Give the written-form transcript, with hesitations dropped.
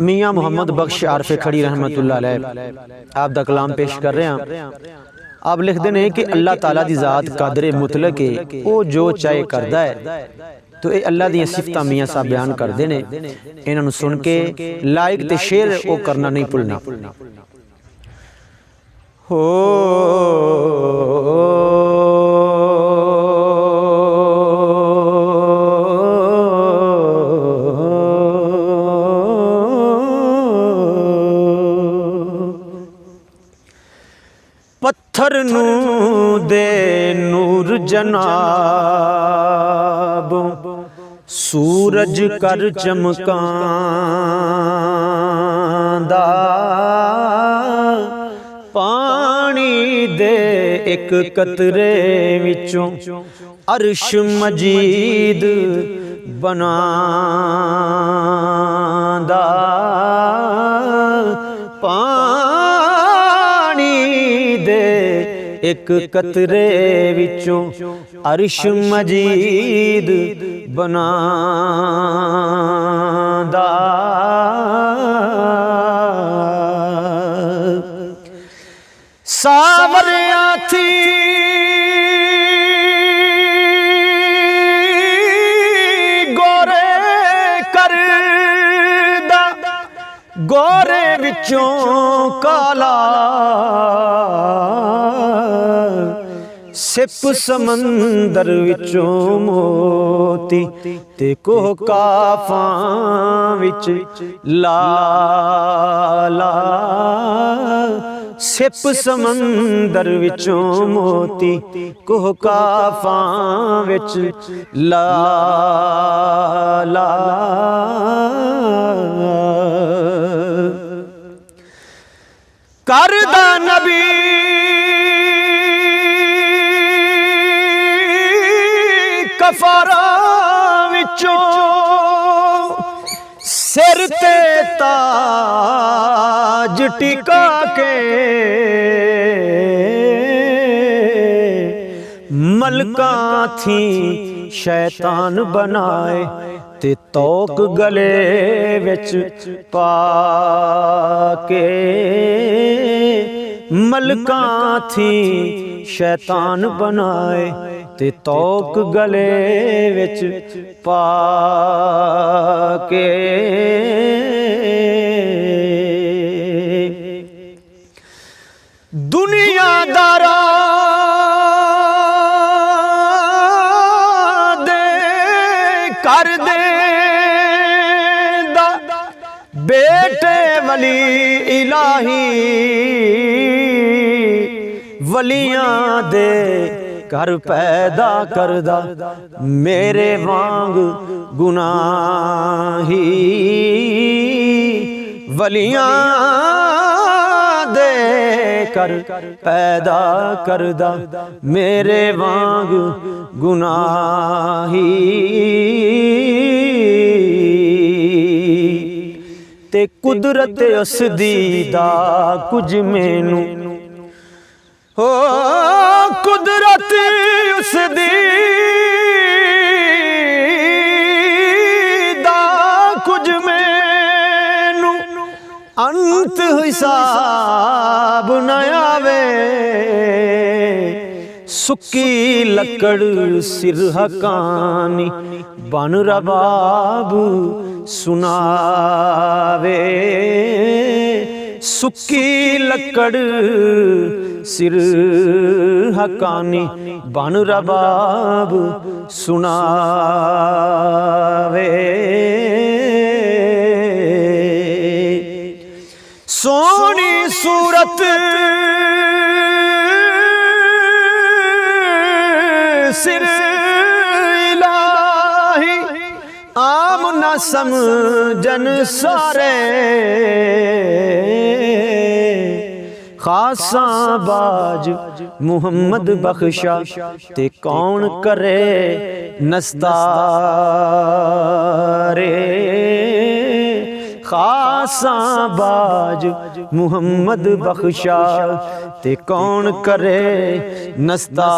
मियाँ मुहम्मद बख्श आरफे खड़ी रहमतुल्लाह अलैह आप दा कलाम पेश कर रहे हैं। आप लिखते हैं कि अल्लाह ताला दी ज़ात कादरे मुतलक है, वो जो चाहे करदा है। तो ये अल्लाह दी सिफतां मियाँ साहब बयान करते हैं, इन्होंने सुन के लाइक ते शेयर वो करना नहीं भुलना। हो पत्थर नू दे नूर जनाब, सूरज कर चमकांदा, पानी दे एक कतरे विचों अर्श मजीद बनांदा, एक कतरे विचों अर्श मजीद बनांदा, सावरियां थी गोरे करदा, गोरे विचों काला सिप समंदर विचों मोती, ते कोह काफां विच लाला, सिप समंदर विचों मोती, कोह काफां विच लाला, करदा नबी कफारा विचों सिर ते ताज टिका के, मलकां थी शैतान बनाए, ते तोक गले विच पाके, मलकां थी शैतान बनाए, ते तोक गले विच पाके, दुनियादारा दे कर दे दा, बेटे वली इलाही वलियां दे घर पैदा करदा, मेरे वांग गुनाही वलियां दे कर पैदा करदा, मेरे वांग गुनाही, ते कुदरत उस दी दा कुछ मैनू, हो कुदरत उस दी दा कुछ मैनू, अंत हिसाब न आवे, सुक्की लकड़ सिर हकानी, बन रबाब सुनावे, सुक्की लकड़ सिर हकानी, बन रबाब सुनावे, सोनी सूरत सिर इलाही, आम न समझन सारे, खासा बाज मुहम्मद बख्शा, ते कौन करे नस्तारे, खासा बाज मुहम्मद बख्शा, ते कौन करे नस्तारे।